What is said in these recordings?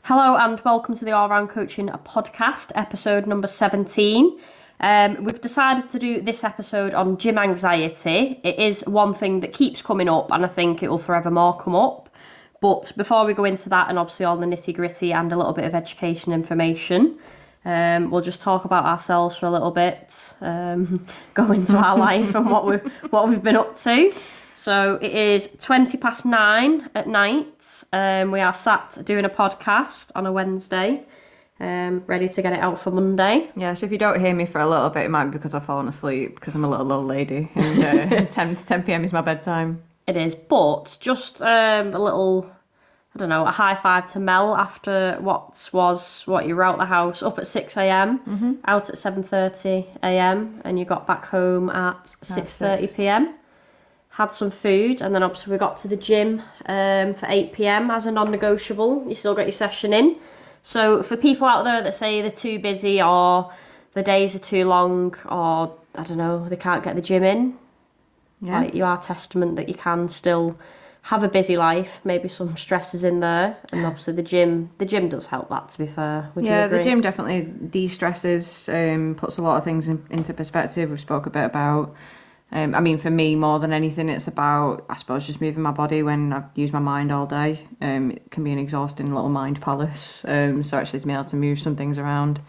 Hello and welcome to the All Round Coaching podcast, episode number 17. We've decided to do this episode on gym anxiety. It is one thing that keeps coming up and I think it will forevermore come up. But before we go into that and obviously all the nitty gritty and a little bit of education information, we'll just talk about ourselves for a little bit, go into our life and what we've been up to. So it is 9:20 at night. We are sat doing a podcast on a Wednesday, ready to get it out for Monday. Yeah, so if you don't hear me for a little bit, it might be because I've fallen asleep because I'm a little old lady and 10 p.m. is my bedtime. It is, but just a little, I don't know, a high five to Mel after what you were out the house, up at 6 a.m, out at 7:30 a.m, and you got back home at 6:30 p.m. Had some food, and then obviously we got to the gym for 8 p.m. as a non-negotiable. You still got your session in. So for people out there that say they're too busy or the days are too long or, I don't know, they can't get the gym in, like, you are testament that you can still have a busy life, maybe some stresses in there, and obviously the gym does help that, to be fair. Would you agree? The gym definitely de-stresses, puts a lot of things into perspective. We've spoke a bit about for me, more than anything, it's about, I suppose, just moving my body when I've used my mind all day. It can be an exhausting little mind palace. So actually to be able to move some things around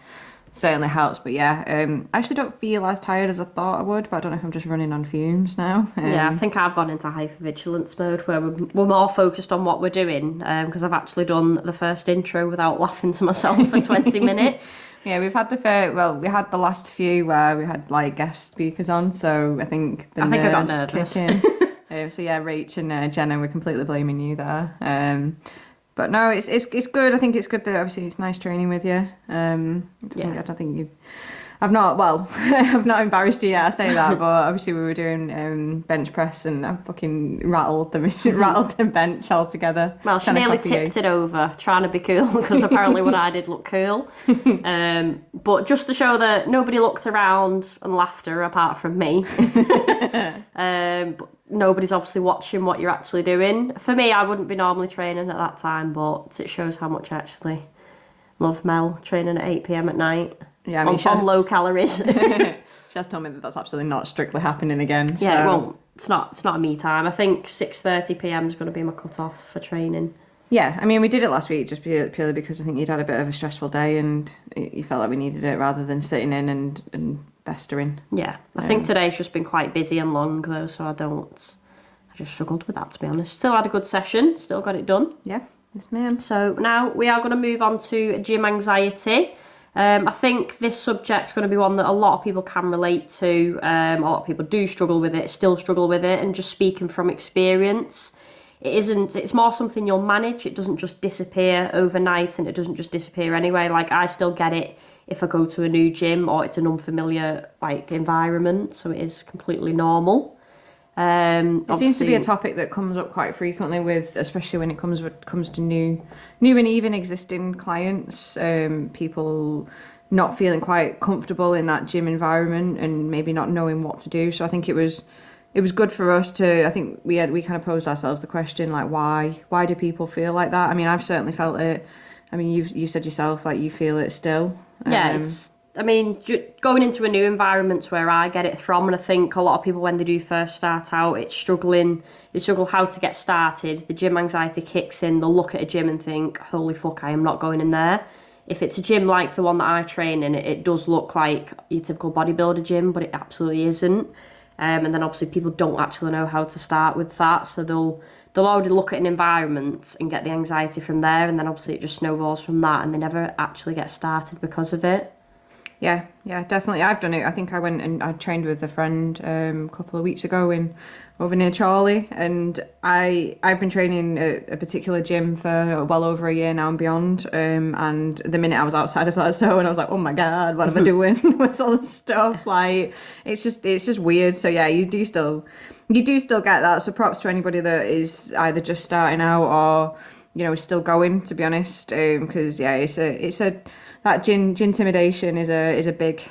certainly helps. But yeah, I actually don't feel as tired as I thought I would, but I don't know if I'm just running on fumes now. Yeah, I think I've gone into hypervigilance mode where we're more focused on what we're doing, because I've actually done the first intro without laughing to myself for 20 minutes. Yeah, we've had we had the last few where we had like guest speakers on, so I think I got nervous. Kick in. So yeah, Rach and Jenna, we're completely blaming you there. But no, it's good. I think it's good that obviously it's nice training with you. I don't think I've not embarrassed you yet, I say that, but obviously we were doing bench press and I fucking rattled the bench altogether. Well, she nearly tipped it over, trying to be cool, because apparently what I did looked cool. But just to show that nobody looked around and laughed her apart from me. But nobody's obviously watching what you're actually doing. For me, I wouldn't be normally training at that time, but it shows how much I actually love Mel training at 8 p.m. at night. Yeah, on low calories. She has told me that that's absolutely not strictly happening again. So. Yeah, it won't. It's not a me time. I think 6:30 p.m. is going to be my cut-off for training. Yeah, I mean, we did it last week just purely because I think you'd had a bit of a stressful day and you felt like we needed it rather than sitting in and festering. Yeah, I think today's just been quite busy and long though, so I just struggled with that, to be honest. Still had a good session, still got it done. Yeah, yes ma'am. So now we are going to move on to gym anxiety. I think this subject's going to be one that a lot of people can relate to. A lot of people do struggle with it, still struggle with it, and just speaking from experience, it's more something you'll manage. It doesn't just disappear overnight, and it doesn't just disappear anyway. Like, I still get it if I go to a new gym or it's an unfamiliar environment, so it is completely normal. It seems to be a topic that comes up quite frequently especially when it comes to new and even existing clients, people not feeling quite comfortable in that gym environment and maybe not knowing what to do. So I think it was good for us to, I think we kind of posed ourselves the question, like, why do people feel like that? I mean, I've certainly felt it. I mean, you said yourself, like, you feel it still. Yeah, going into a new environment's where I get it from, and I think a lot of people, when they do first start out, they struggle how to get started. The gym anxiety kicks in, they'll look at a gym and think, holy fuck, I am not going in there. If it's a gym like the one that I train in, it does look like your typical bodybuilder gym, but it absolutely isn't. And then obviously people don't actually know how to start with that, so they'll already look at an environment and get the anxiety from there, and then obviously it just snowballs from that, and they never actually get started because of it. Yeah, definitely. I've done it. I think I went and I trained with a friend a couple of weeks ago over near Charlie, and I've been training at a particular gym for well over a year now and beyond. And the minute I was outside of that zone, I was like, oh my god, what am I doing? What's all this stuff? Like, it's just weird. So yeah, you do still get that. So props to anybody that is either just starting out or is still going. To be honest, because yeah, it's a that gin intimidation is a big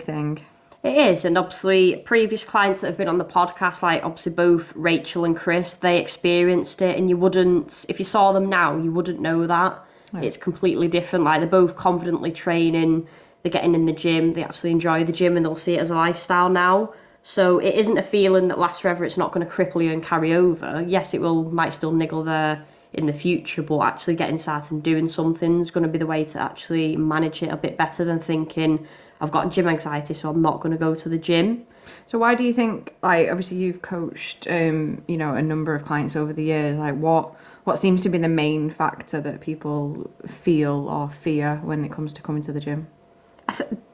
thing. It is, and obviously previous clients that have been on the podcast, like obviously both Rachel and Chris, they experienced it, and you wouldn't, if you saw them now, you wouldn't know that. It's completely different. Like, they're both confidently training, they're getting in the gym, they actually enjoy the gym, and they'll see it as a lifestyle now. So it isn't a feeling that lasts forever. It's not going to cripple you and carry over. Yes, it might still niggle there in the future, but actually getting started and doing something is going to be the way to actually manage it a bit better than thinking, I've got gym anxiety, so I'm not going to go to the gym. So why do you think, like, obviously you've coached, a number of clients over the years, like what seems to be the main factor that people feel or fear when it comes to coming to the gym?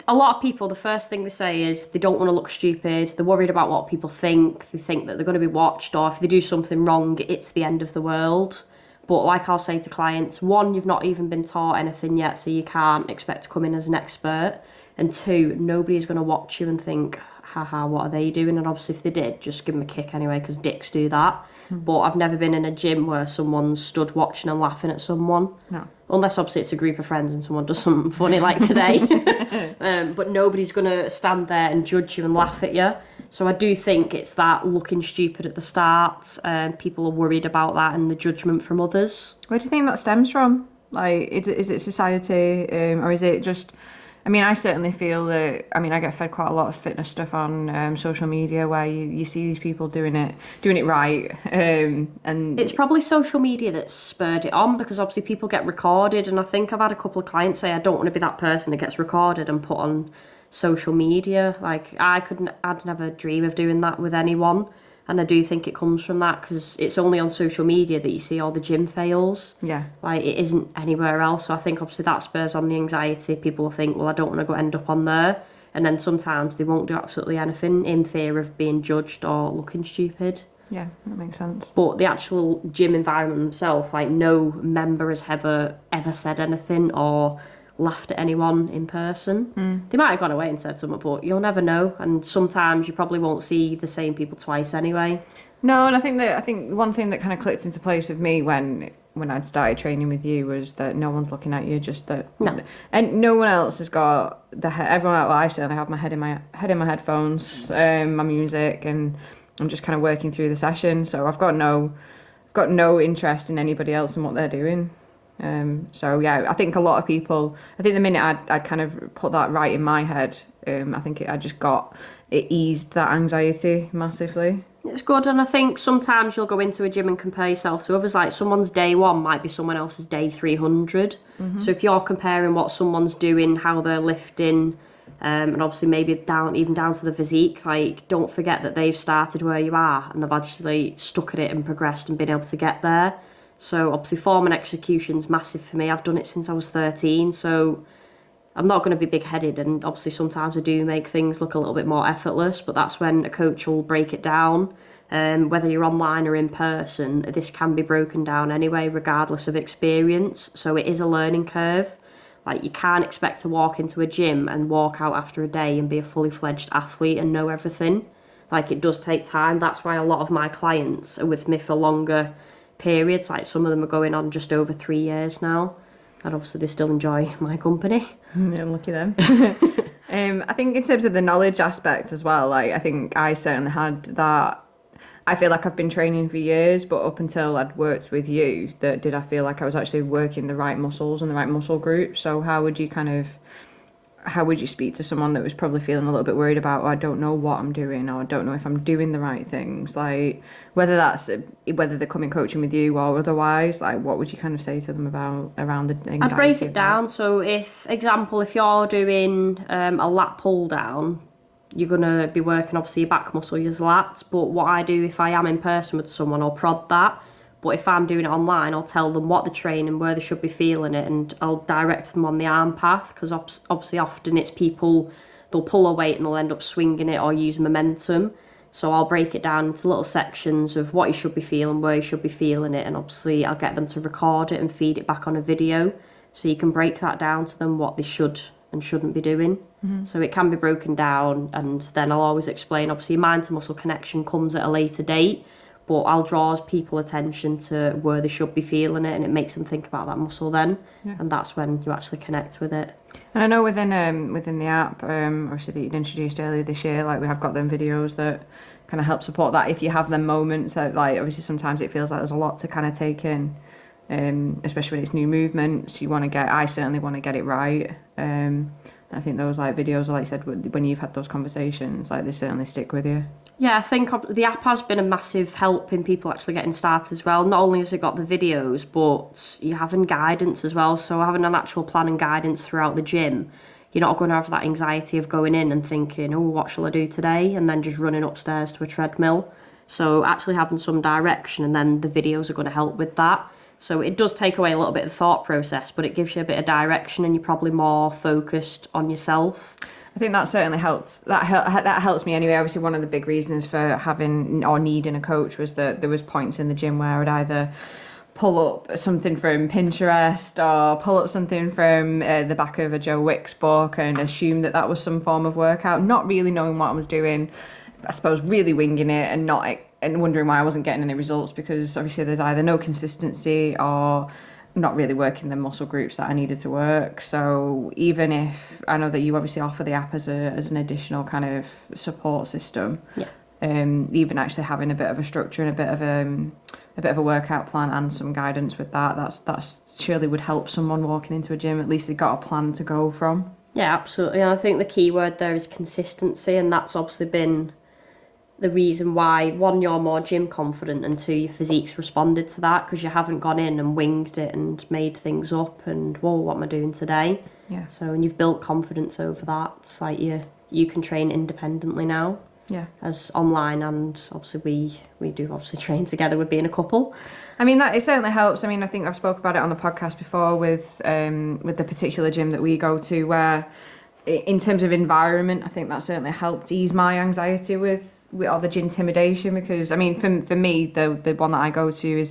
A lot of people, the first thing they say is they don't want to look stupid, they're worried about what people think, they think that they're going to be watched, or if they do something wrong, it's the end of the world. But like I'll say to clients, one, you've not even been taught anything yet, so you can't expect to come in as an expert. And two, nobody's going to watch you and think, haha, what are they doing? And obviously if they did, just give them a kick anyway, because dicks do that. But I've never been in a gym where someone's stood watching and laughing at someone. No. Unless obviously it's a group of friends and someone does something funny like today. But nobody's going to stand there and judge you and laugh at you. So I do think it's that looking stupid at the start. People are worried about that and the judgment from others. Where do you think that stems from? Like, is it society, or is it just... I mean, I certainly feel that, I get fed quite a lot of fitness stuff on social media where you see these people doing it right. And it's probably social media that spurred it on, because obviously people get recorded, and I think I've had a couple of clients say, I don't want to be that person that gets recorded and put on social media. Like, I'd never dream of doing that with anyone. And I do think it comes from that, because it's only on social media that you see all the gym fails. Yeah. Like, it isn't anywhere else. So I think obviously that spurs on the anxiety. People will think, well, I don't want to go end up on there. And then sometimes they won't do absolutely anything in fear of being judged or looking stupid. Yeah, that makes sense. But the actual gym environment themselves, like, no member has ever said anything or laughed at anyone in person. They might have gone away and said something, but you'll never know. And sometimes you probably won't see the same people twice anyway. No, and I think one thing that kind of clicked into place with me when I'd started training with you was that no one's looking at you, just that. No. And no one else has got everyone. Well, I certainly have my head in my headphones, my music, and I'm just kind of working through the session. So I've got no interest in anybody else and what they're doing. So yeah, I think a lot of people, the minute I'd kind of put that right in my head, I think it eased that anxiety massively. It's good, and I think sometimes you'll go into a gym and compare yourself to others. Like, someone's day 1 might be someone else's day 300. So if you're comparing what someone's doing, how they're lifting, and obviously maybe down to the physique, like, don't forget that they've started where you are and they've actually stuck at it and progressed and been able to get there. So obviously form and execution's massive for me. I've done it since I was 13, so I'm not going to be big-headed, and obviously sometimes I do make things look a little bit more effortless, but that's when a coach will break it down. Whether you're online or in person, this can be broken down anyway, regardless of experience. So it is a learning curve. Like, you can't expect to walk into a gym and walk out after a day and be a fully fledged athlete and know everything. Like, it does take time. That's why a lot of my clients are with me for longer periods. Like, some of them are going on just over 3 years now, and obviously they still enjoy my company. Yeah, lucky them. I think in terms of the knowledge aspect as well, like, I think I certainly had that. I feel like I've been training for years, but up until I'd worked with you, did I feel like I was actually working the right muscles and the right muscle groups. So how would you speak to someone that was probably feeling a little bit worried about, oh, I don't know what I'm doing, or I don't know if I'm doing the right things, like whether they're coming coaching with you or otherwise, like what would you kind of say to them around the anxiety? I'd break it down. So if you're doing a lat pull down, you're going to be working obviously your back muscle, your lats. But what I do if I am in person with someone, I'll prod that. But if I'm doing it online, I'll tell them what they're training, where they should be feeling it, and I'll direct them on the arm path, because obviously often it's people, they'll pull a weight and they'll end up swinging it or use momentum. So I'll break it down into little sections of what you should be feeling, where you should be feeling it, and obviously I'll get them to record it and feed it back on a video, so you can break that down to them, what they should and shouldn't be doing. So it can be broken down, and then I'll always explain, obviously mind to muscle connection comes at a later date, but I'll draw people attention to where they should be feeling it, and it makes them think about that muscle then, and that's when you actually connect with it. And I know within the app, obviously that you'd introduced earlier this year, like we have got them videos that kind of help support that if you have them moments that, like, obviously sometimes it feels like there's a lot to kind of take in. especially when it's new movements. I certainly want to get it right. I think those like videos, like I said, when you've had those conversations, like they certainly stick with you. Yeah, I think the app has been a massive help in people actually getting started as well. Not only has it got the videos, but you're having guidance as well. So having an actual plan and guidance throughout the gym, you're not going to have that anxiety of going in and thinking, oh, what shall I do today? And then just running upstairs to a treadmill. So actually having some direction, and then the videos are going to help with that. So it does take away a little bit of the thought process, but it gives you a bit of direction and you're probably more focused on yourself. I think that certainly helped. That helps me anyway. Obviously, one of the big reasons for having or needing a coach was that there was points in the gym where I'd either pull up something from Pinterest or pull up something from the back of a Joe Wicks book and assume that was some form of workout, not really knowing what I was doing. I suppose really winging it and wondering why I wasn't getting any results, because obviously there's either no consistency or not really working the muscle groups that I needed to work. So even if I know that you obviously offer the app as an additional kind of support system, yeah. Even actually having a bit of a structure and a bit of a workout plan and some guidance with that's surely would help someone walking into a gym. At least they got a plan to go from. Yeah, absolutely. And I think the key word there is consistency, and that's obviously been the reason why, one, you're more gym confident, and two, your physique's responded to that, because you haven't gone in and winged it and made things up and, whoa, what am I doing today? Yeah. So, and you've built confidence over that. It's like you can train independently now. Yeah. As online, and obviously we do obviously train together with being a couple. I mean, that it certainly helps. I mean, I think I've spoke about it on the podcast before with the particular gym that we go to, where in terms of environment, I think that certainly helped ease my anxiety with all the intimidation, because I mean, for me, the one that I go to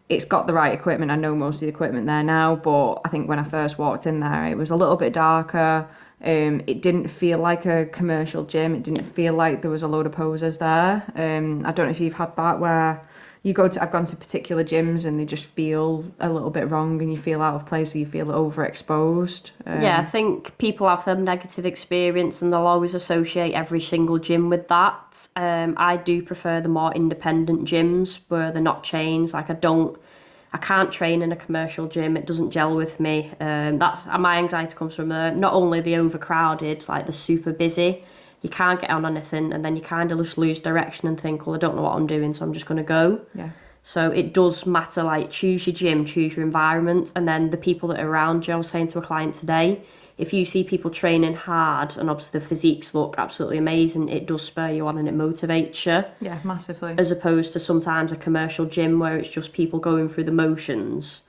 it's got the right equipment. I know most of the equipment there now, but I think when I first walked in there, it was a little bit darker. It didn't feel like a commercial gym. It didn't feel like there was a load of posers there. I don't know if you've had that, where I've gone to particular gyms and they just feel a little bit wrong and you feel out of place or you feel overexposed. Yeah, I think people have their negative experience and they'll always associate every single gym with that. I do prefer the more independent gyms where they're not chains. Like I can't train in a commercial gym. It doesn't gel with me. That's my anxiety comes from not only the overcrowded, like the super busy. You can't get on anything, and then you kind of just lose direction and think, well, I don't know what I'm doing, so I'm just going to go. Yeah. So it does matter, like, choose your gym, choose your environment, and then the people that are around you. I was saying to a client today, if you see people training hard and obviously the physiques look absolutely amazing, it does spur you on and it motivates you. Yeah, massively. As opposed to sometimes a commercial gym where it's just people going through the motions.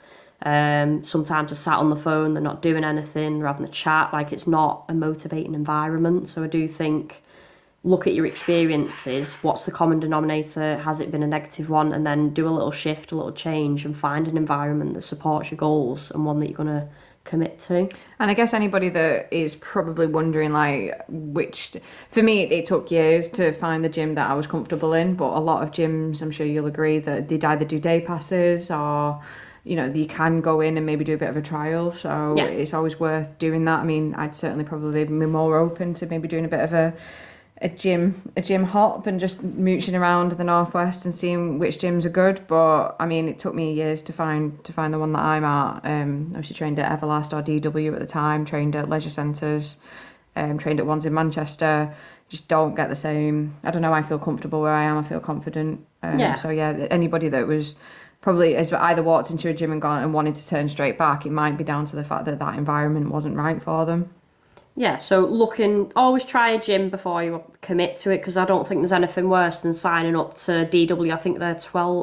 Sometimes they're sat on the phone, they're not doing anything, they're having a chat. Like, it's not a motivating environment. So I do think, look at your experiences, what's the common denominator, has it been a negative one, and then do a little shift, a little change, and find an environment that supports your goals and one that you're going to commit to. And I guess anybody that is probably wondering, like, for me it took years to find the gym that I was comfortable in, but a lot of gyms, I'm sure you'll agree, that they'd either do day passes or, you know, you can go in and maybe do a bit of a trial. So yeah, it's always worth doing that. I mean, I'd certainly probably be more open to maybe doing a bit of a gym hop and just mooching around the northwest and seeing which gyms are good. But I mean, it took me years to find the one that I'm at. Obviously trained at Everlast or DW at the time, trained at leisure centres, trained at ones in Manchester. Just don't get the same. I don't know, I feel comfortable where I am, I feel confident. So yeah, anybody that was probably has either walked into a gym and gone and wanted to turn straight back, it might be down to the fact that that environment wasn't right for them. Yeah, so always try a gym before you commit to it, because I don't think there's anything worse than signing up to DW. I think they're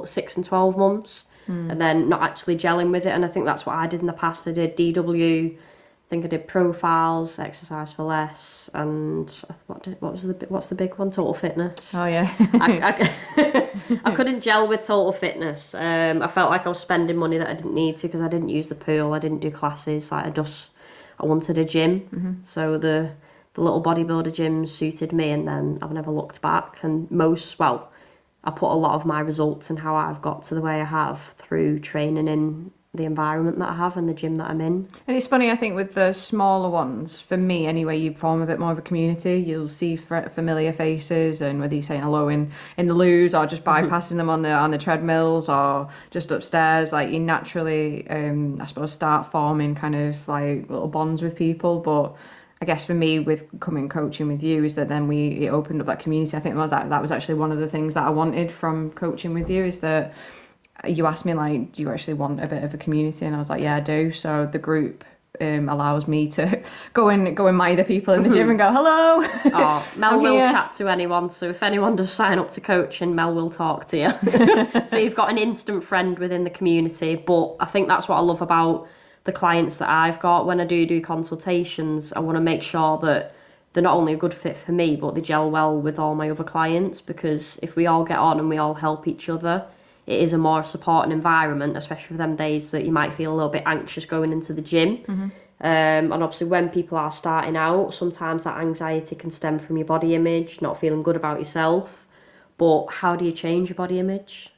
6 and 12 months and then not actually gelling with it. And I think that's what I did in the past. I did DW, I think I did Profiles, Exercise for Less, and what's the big one? Total Fitness. Oh yeah. I couldn't gel with Total Fitness. I felt like I was spending money that I didn't need to, because I didn't use the pool, I didn't do classes. Like, I wanted a gym. So the little bodybuilder gym suited me, and then I've never looked back. And I put a lot of my results and how I've got to the way I have through training in the environment that I have and the gym that I'm in. And it's funny, I think, with the smaller ones, for me anyway, you form a bit more of a community. You'll see familiar faces, and whether you're saying hello in the loos or just bypassing them on the treadmills or just upstairs, like you naturally, I suppose, start forming kind of like little bonds with people. But I guess for me, with coming coaching with you, is that then it opened up that community. I think that was actually one of the things that I wanted from coaching with you, is that you asked me, like, do you actually want a bit of a community? And I was like, yeah, I do. So the group allows me to go and mind the people in the gym and go, hello. Oh, Mel will chat to anyone. So if anyone does sign up to coaching, Mel will talk to you. So you've got an instant friend within the community. But I think that's what I love about the clients that I've got. When I do consultations, I want to make sure that they're not only a good fit for me, but they gel well with all my other clients. Because if we all get on and we all help each other, it is a more supporting environment, especially for them days that you might feel a little bit anxious going into the gym. Mm-hmm. And obviously when people are starting out, sometimes that anxiety can stem from your body image, not feeling good about yourself. But how do you change your body image?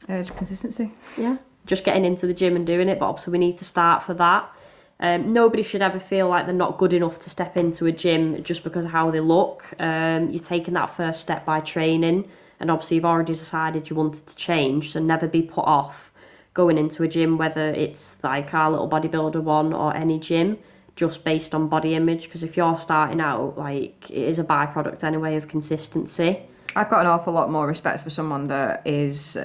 Just consistency. Yeah, just getting into the gym and doing it, but obviously we need to start for that. Nobody should ever feel like they're not good enough to step into a gym just because of how they look. You're taking that first step by training. And obviously you've already decided you wanted to change, so never be put off going into a gym, whether it's like our little bodybuilder one or any gym, just based on body image. Because if you're starting out, like, it is a byproduct anyway of consistency. I've got an awful lot more respect for someone that is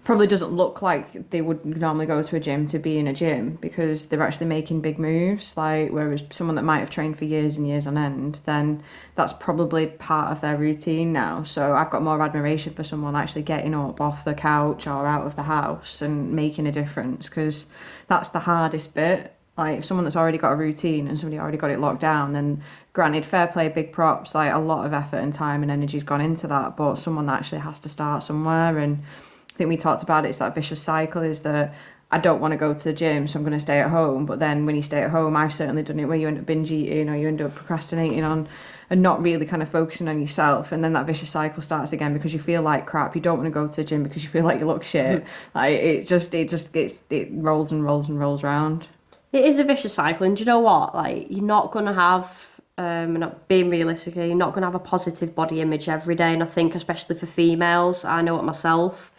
probably doesn't look like they would normally go to a gym to be in a gym, because they're actually making big moves. Like, whereas someone that might have trained for years and years on end, then that's probably part of their routine now. So I've got more admiration for someone actually getting up off the couch or out of the house and making a difference, because that's the hardest bit. Like, if someone that's already got a routine and somebody already got it locked down, then granted, fair play, big props, like a lot of effort and time and energy's gone into that, but someone that actually has to start somewhere. And I think we talked about it, it's that vicious cycle, is that I don't want to go to the gym, so I'm going to stay at home. But then when you stay at home, I've certainly done it, where you end up binge eating or you end up procrastinating on and not really kind of focusing on yourself. And then that vicious cycle starts again, because you feel like crap. You don't want to go to the gym because you feel like you look shit. Like, it rolls and rolls and rolls around. It is a vicious cycle, and do you know what? Like, you're not going to have, not being realistic, you're not going to have a positive body image every day. And I think especially for females, I know it myself,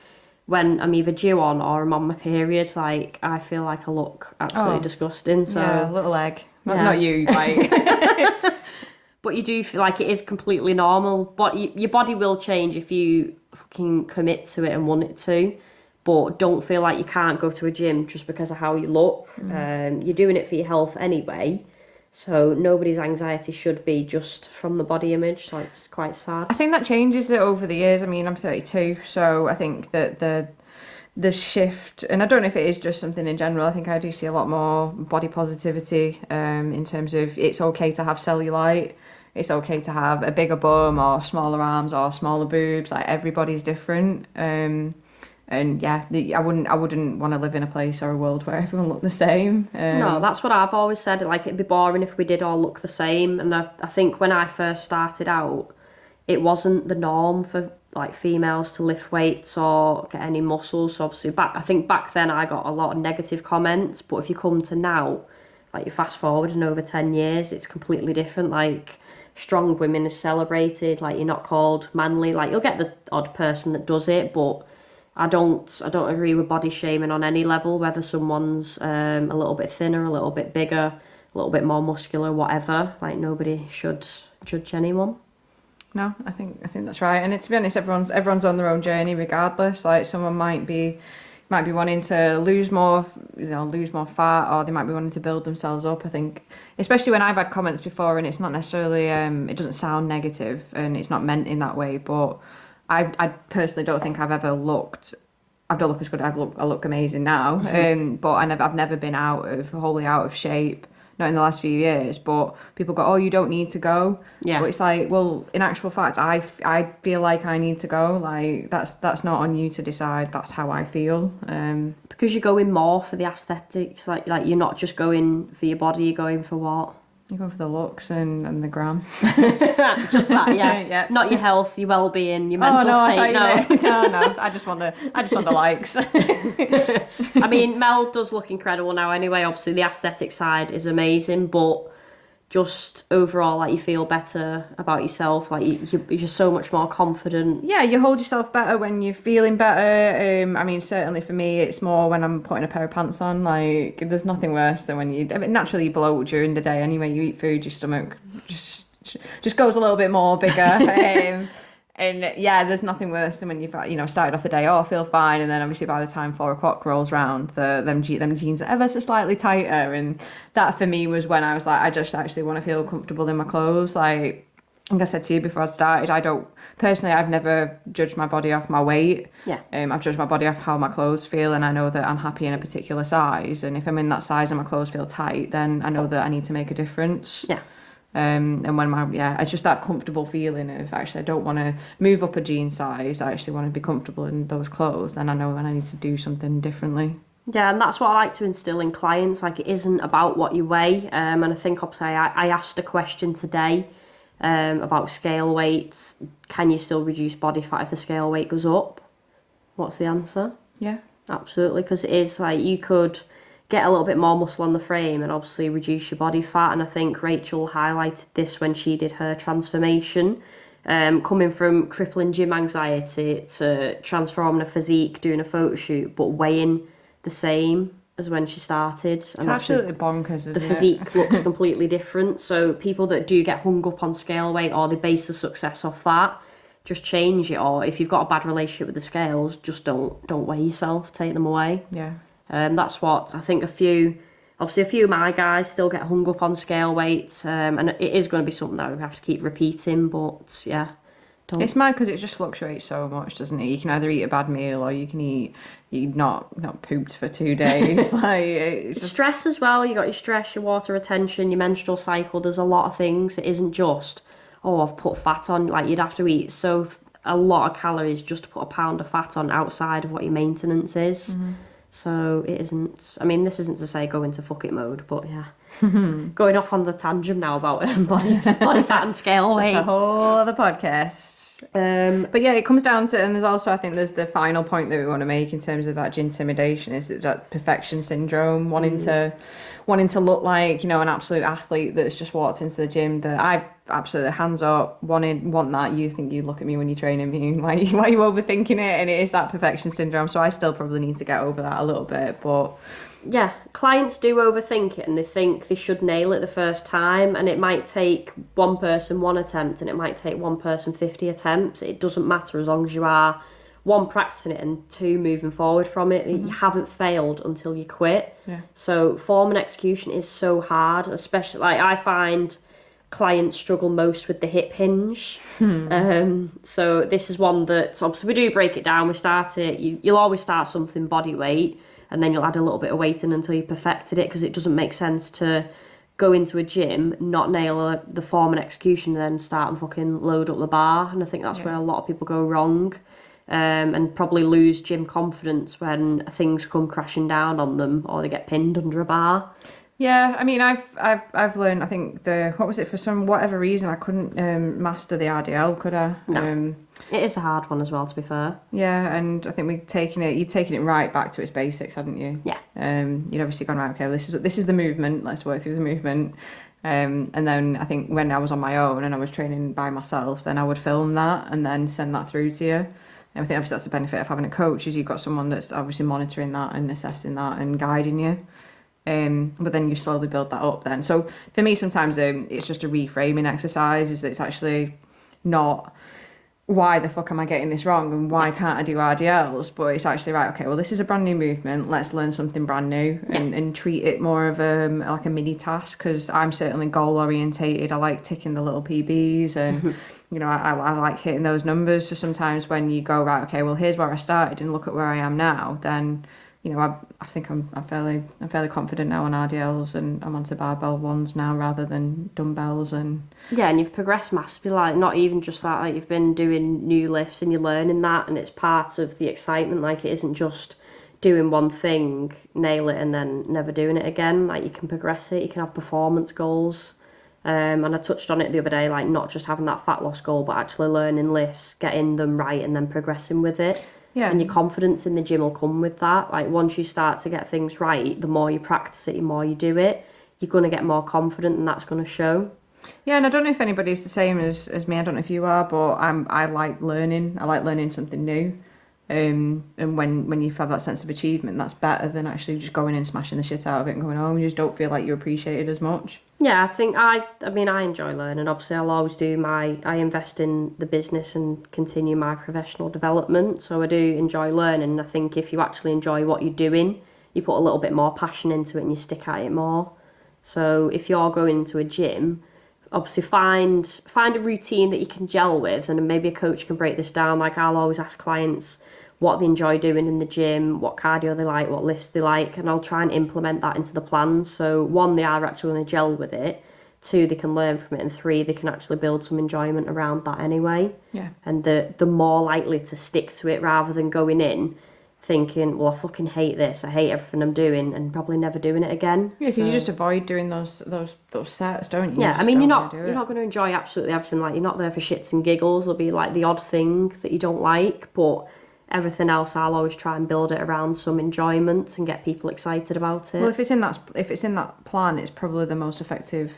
when I'm either due on or I'm on my period, like, I feel like I look absolutely disgusting. So yeah, little egg. Not you, like. But you do feel like it is completely normal. But your body will change if you fucking commit to it and want it to. But don't feel like you can't go to a gym just because of how you look. You're doing it for your health anyway. So nobody's anxiety should be just from the body image. Like, it's quite sad. I think that changes it over the years. I mean, I'm 32, so I think that the shift, and I don't know if it is just something in general, I think I do see a lot more body positivity in terms of it's okay to have cellulite. It's okay to have a bigger bum or smaller arms or smaller boobs. Like, everybody's different. And yeah, I wouldn't want to live in a place or a world where everyone looked the same. No, that's what I've always said. Like, it'd be boring if we did all look the same. And I think when I first started out, it wasn't the norm for like females to lift weights or get any muscles. So obviously I think back then I got a lot of negative comments. But if you come to now, like, you fast forward in over 10 years, it's completely different. Like, strong women is celebrated. Like, you're not called manly. Like, you'll get the odd person that does it, but I don't agree with body shaming on any level, whether someone's a little bit thinner, a little bit bigger, a little bit more muscular, whatever. Like, nobody should judge anyone. No, I think that's right. And to be honest, everyone's on their own journey regardless. Like, someone might be wanting to lose more fat, or they might be wanting to build themselves up. I think, especially when I've had comments before, and it's not necessarily it doesn't sound negative and it's not meant in that way, but I personally don't think I've ever looked. I don't look as good. I look amazing now. But I've never been wholly out of shape. Not in the last few years. But people go, "Oh, you don't need to go." Yeah. But it's like, well, in actual fact, I feel like I need to go. Like, that's not on you to decide. That's how I feel. Because you're going more for the aesthetics. Like you're not just going for your body. You're going for what? You go for the looks and the gram. Just that, yeah. Yeah. Not your health, your well-being, your mental state. No. I just want the likes. I mean, Mel does look incredible now anyway. Obviously, the aesthetic side is amazing, but just overall, like, you feel better about yourself. Like, you're so much more confident. Yeah, you hold yourself better when you're feeling better. I mean, certainly for me, it's more when I'm putting a pair of pants on. Like, there's nothing worse than when naturally you bloat during the day anyway. You eat food, your stomach just goes a little bit more bigger. And yeah, there's nothing worse than when you've started off the day, I feel fine, and then obviously by the time 4 o'clock rolls round, them jeans are ever so slightly tighter, and that for me was when I was like, I just actually want to feel comfortable in my clothes. Like I said to you before I started, I've never judged my body off my weight. Yeah. I've judged my body off how my clothes feel, and I know that I'm happy in a particular size, and if I'm in that size and my clothes feel tight, then I know that I need to make a difference. Yeah. And when it's just that comfortable feeling of actually I don't want to move up a jean size, I actually want to be comfortable in those clothes, then I know when I need to do something differently. Yeah, and that's what I like to instill in clients. Like, it isn't about what you weigh. And I think obviously I asked a question today about scale weights. Can you still reduce body fat if the scale weight goes up? What's the answer? Yeah. Absolutely, because it is like you could get a little bit more muscle on the frame and obviously reduce your body fat. And I think Rachel highlighted this when she did her transformation, coming from crippling gym anxiety to transforming a physique, doing a photo shoot, but weighing the same as when she started. It's absolutely bonkers, isn't it? The physique looks completely different. So people that do get hung up on scale weight, or they base the success off that, just change it. Or if you've got a bad relationship with the scales, just don't weigh yourself, take them away. Yeah. That's what I think. A few of my guys still get hung up on scale weights, and it is going to be something that we have to keep repeating. But yeah, it's mad because it just fluctuates so much, doesn't it? You can either eat a bad meal or you not pooped for 2 days. Like, it's just... stress as well. You got your stress, your water retention, your menstrual cycle. There's a lot of things. It isn't just I've put fat on. Like, you'd have to eat a lot of calories just to put a pound of fat on outside of what your maintenance is. Mm-hmm. So it isn't, I mean, this isn't to say go into fuck it mode, but yeah. Going off on the tangent now about body fat and scale weight. It's a whole other podcast. But yeah, it comes down to, and there's also, I think there's the final point that we want to make in terms of that intimidation, is that perfection syndrome, wanting to look like, an absolute athlete that's just walked into the gym, that I absolutely, hands up, want that. You think you look at me when you're training me, why are you overthinking it? And it is that perfection syndrome. So I still probably need to get over that a little bit, but yeah, clients do overthink it and they think they should nail it the first time, and it might take one person 1 attempt and it might take one person 50 attempts. It doesn't matter as long as you are, 1, practicing it, and 2, moving forward from it. Mm-hmm. You haven't failed until you quit. Yeah. So form and execution is so hard, especially, like, I find clients struggle most with the hip hinge. So this is one that obviously we do break it down. We start it, you'll always start something body weight, and then you'll add a little bit of weight in until you perfected it, because it doesn't make sense to go into a gym, not nail the form and execution, and then start and fucking load up the bar. And I think that's where a lot of people go wrong, and probably lose gym confidence when things come crashing down on them, or they get pinned under a bar. Yeah, I mean, I've learned, I think for whatever reason, I couldn't master the RDL, could I? No. It is a hard one as well, to be fair. Yeah, and I think you'd taken it right back to its basics, hadn't you? Yeah. You'd obviously gone, right, okay, this is the movement, let's work through the movement. And then I think when I was on my own and I was training by myself, then I would film that and then send that through to you. And I think obviously that's the benefit of having a coach, is you've got someone that's obviously monitoring that and assessing that and guiding you. But then you slowly build that up then. So for me, sometimes it's just a reframing exercise. Is that it's actually not why the fuck am I getting this wrong and why can't I do RDLs, but it's actually, right, okay, well, this is a brand new movement, let's learn something brand new and treat it more of like a mini task, because I'm certainly goal orientated. I like ticking the little PBs and I like hitting those numbers. So sometimes when you go, right, okay, well, here's where I started and look at where I am now, then I think I'm fairly confident now on RDLs, and I'm onto barbell ones now rather than dumbbells. And yeah, and you've progressed massively. Like, not even just that, like, you've been doing new lifts and you're learning that, and it's part of the excitement. Like, it isn't just doing one thing, nail it, and then never doing it again. Like, you can progress it. You can have performance goals. And I touched on it the other day, like not just having that fat loss goal, but actually learning lifts, getting them right, and then progressing with it. Yeah. And your confidence in the gym will come with that. Like once you start to get things right, the more you practice it, the more you do it, you're going to get more confident, and that's going to show. Yeah, and I don't know if anybody's the same as me. I don't know if you are, but I like learning. I like learning something new. And when you have that sense of achievement, that's better than actually just going and smashing the shit out of it and going home. You just don't feel like you're appreciated as much. Yeah, I think I mean, I enjoy learning. Obviously, I'll always I invest in the business and continue my professional development. So I do enjoy learning. And I think if you actually enjoy what you're doing, you put a little bit more passion into it and you stick at it more. So if you're going to a gym, obviously find a routine that you can gel with, and maybe a coach can break this down. Like I'll always ask clients what they enjoy doing in the gym, what cardio they like, what lifts they like, and I'll try and implement that into the plans. So one, they are actually going to gel with it. Two, they can learn from it, and three, they can actually build some enjoyment around that anyway. Yeah. And the more likely to stick to it rather than going in thinking, well, I fucking hate this, I hate everything I'm doing, and probably never doing it again. Yeah, because you just avoid doing those sets, don't you? Yeah, I mean, you're not going to enjoy absolutely everything. Like, you're not there for shits and giggles. There'll be like the odd thing that you don't like, but everything else, I'll always try and build it around some enjoyment and get people excited about it. Well, if it's in that plan, it's probably the most effective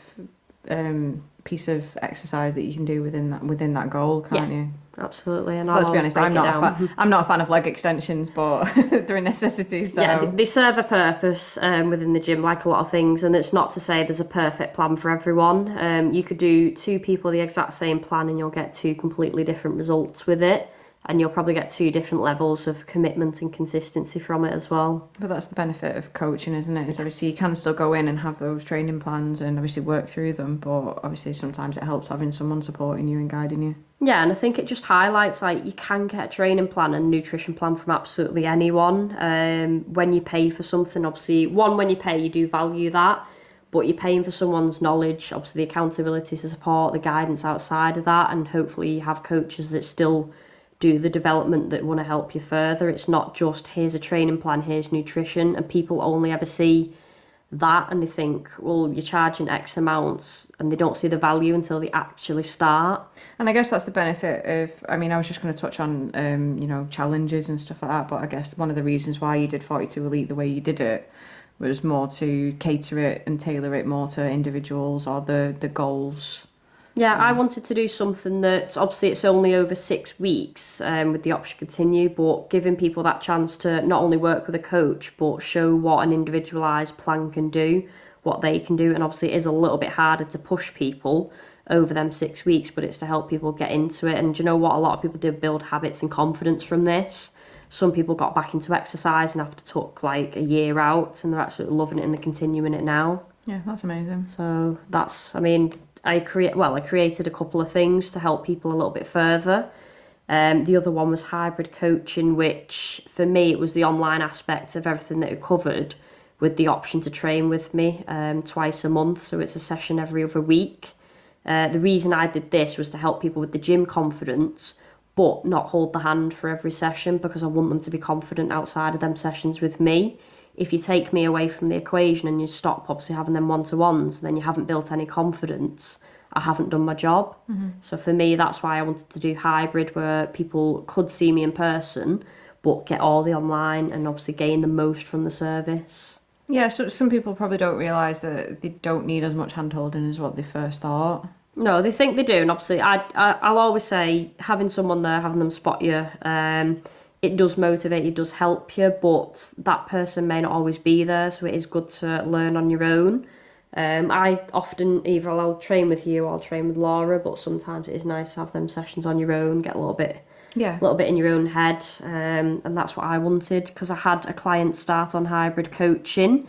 piece of exercise that you can do within that goal, can't you? Absolutely. And so let's be honest, I'm not a fan of leg extensions, but they're a necessity. So yeah, they serve a purpose within the gym, like a lot of things. And it's not to say there's a perfect plan for everyone. You could do two people the exact same plan, and you'll get two completely different results with it. And you'll probably get two different levels of commitment and consistency from it as well. But that's the benefit of coaching, isn't it? Is obviously you can still go in and have those training plans and obviously work through them, but obviously sometimes it helps having someone supporting you and guiding you. Yeah, and I think it just highlights, like, you can get a training plan and nutrition plan from absolutely anyone. When you pay for something, obviously, when you pay, you do value that, but you're paying for someone's knowledge, obviously the accountability to support, the guidance outside of that, and hopefully you have coaches that still do the development that want to help you further. It's not just here's a training plan, here's nutrition, and people only ever see that and they think, well, you're charging X amounts, and they don't see the value until they actually start. And I guess that's the benefit of, I mean, I was just going to touch on challenges and stuff like that, but I guess one of the reasons why you did 42 Elite the way you did it was more to cater it and tailor it more to individuals or the goals. Yeah, I wanted to do something that, obviously it's only over 6 weeks with the option to continue, but giving people that chance to not only work with a coach, but show what an individualised plan can do, what they can do. And obviously it is a little bit harder to push people over them 6 weeks, but it's to help people get into it. And do you know what? A lot of people did build habits and confidence from this. Some people got back into exercise and after took like a year out, and they're absolutely loving it and they're continuing it now. Yeah, that's amazing. So that's, I mean, I created a couple of things to help people a little bit further. The other one was hybrid coaching, which for me, it was the online aspect of everything that it covered, with the option to train with me twice a month. So it's a session every other week. The reason I did this was to help people with the gym confidence, but not hold the hand for every session, because I want them to be confident outside of them sessions with me. If you take me away from the equation and you stop obviously having them one-to-ones, then you haven't built any confidence. I haven't done my job. Mm-hmm. So for me, that's why I wanted to do hybrid, where people could see me in person, but get all the online and obviously gain the most from the service. Yeah, so some people probably don't realise that they don't need as much hand-holding as what they first thought. No, they think they do, and obviously I'll always say having someone there, having them spot you, it does motivate you, does help you, but that person may not always be there, so it is good to learn on your own. I often I'll train with you or I'll train with Laura, but sometimes it is nice to have them sessions on your own, get a little bit in your own head, and that's what I wanted, because I had a client start on hybrid coaching,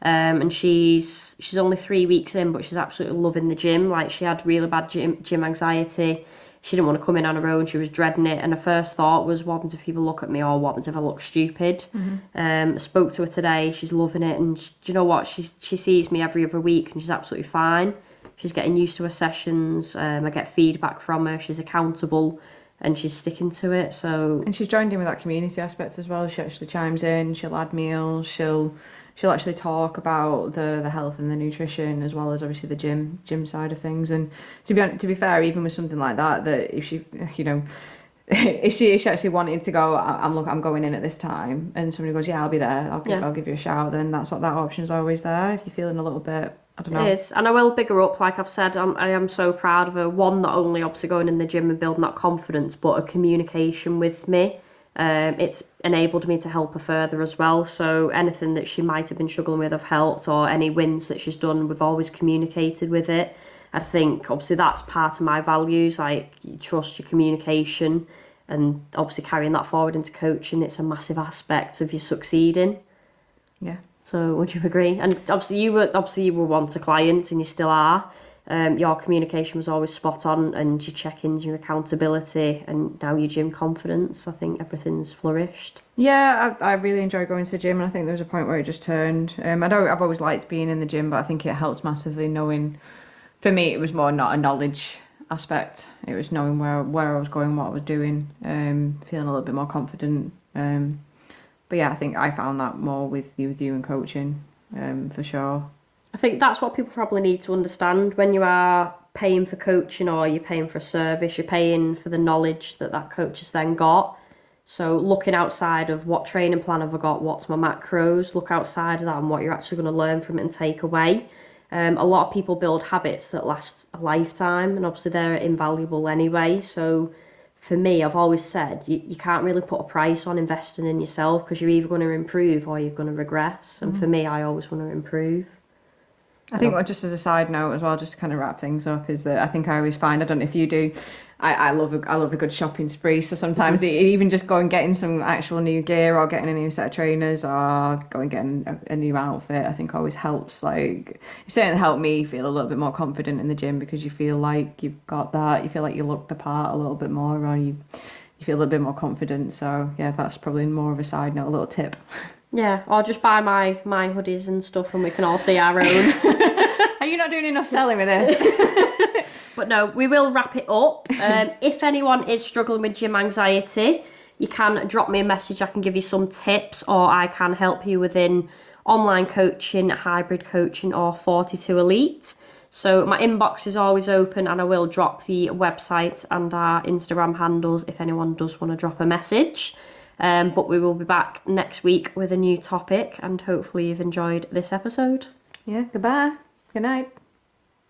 and she's only 3 weeks in, but she's absolutely loving the gym. Like, she had really bad gym anxiety. She didn't want to come in on her own. She was dreading it. And her first thought was, what happens if people look at me, or what happens if I look stupid? Mm-hmm. Spoke to her today. She's loving it. And do you know what? She sees me every other week and she's absolutely fine. She's getting used to her sessions. I get feedback from her. She's accountable and she's sticking to it. And she's joined in with that community aspect as well. She actually chimes in. She'll add meals. She'll she'll actually talk about the health and the nutrition, as well as obviously the gym side of things. And to be fair, even with something like that, that if she, you know, if she actually wanted to go, I'm going in at this time, and somebody goes, yeah, I'll be there, I'll give you a shout, then that option's always there if you're feeling a little bit, I don't know. It is, and I will big her up. Like I've said, I am so proud of her. One, not only obviously going in the gym and building that confidence, but her communication with me. It's enabled me to help her further as well. So anything that she might have been struggling with, I've helped, or any wins that she's done, we've always communicated with it. I think obviously that's part of my values, like you trust, your communication, and obviously carrying that forward into coaching. It's a massive aspect of you succeeding. Yeah. So would you agree? And obviously you were once a client, and you still are. Your communication was always spot on, and your check-ins, your accountability, and now your gym confidence. I think everything's flourished. Yeah, I really enjoy going to the gym, and I think there was a point where it just turned. I've always liked being in the gym, but I think it helps massively knowing. For me, it was more not a knowledge aspect. It was knowing where I was going, what I was doing, feeling a little bit more confident. But yeah, I think I found that more with you and coaching, for sure. I think that's what people probably need to understand when you are paying for coaching, or you're paying for a service, you're paying for the knowledge that coach has then got. So looking outside of what training plan have I got, what's my macros, look outside of that and what you're actually going to learn from it and take away. A lot of people build habits that last a lifetime, and obviously they're invaluable anyway. So for me, I've always said you can't really put a price on investing in yourself, because you're either going to improve or you're going to regress. And for me, I always want to improve. I think, just as a side note as well, just to kind of wrap things up, is that I think I always find, I don't know if you do, I love a good shopping spree. So sometimes even just going getting some actual new gear, or getting a new set of trainers, or going getting a new outfit, I think always helps. Like, it certainly helped me feel a little bit more confident in the gym, because you feel like you've got that, you feel like you look the part a little bit more, or you feel a little bit more confident. So yeah, that's probably more of a side note, a little tip. Yeah, or just buy my hoodies and stuff, and we can all see our own. Are you not doing enough selling with this? But no, we will wrap it up. If anyone is struggling with gym anxiety, you can drop me a message. I can give you some tips, or I can help you within online coaching, hybrid coaching, or 42 Elite. So my inbox is always open, and I will drop the website and our Instagram handles if anyone does want to drop a message. But we will be back next week with a new topic, and hopefully you've enjoyed this episode. Yeah, goodbye. Good night.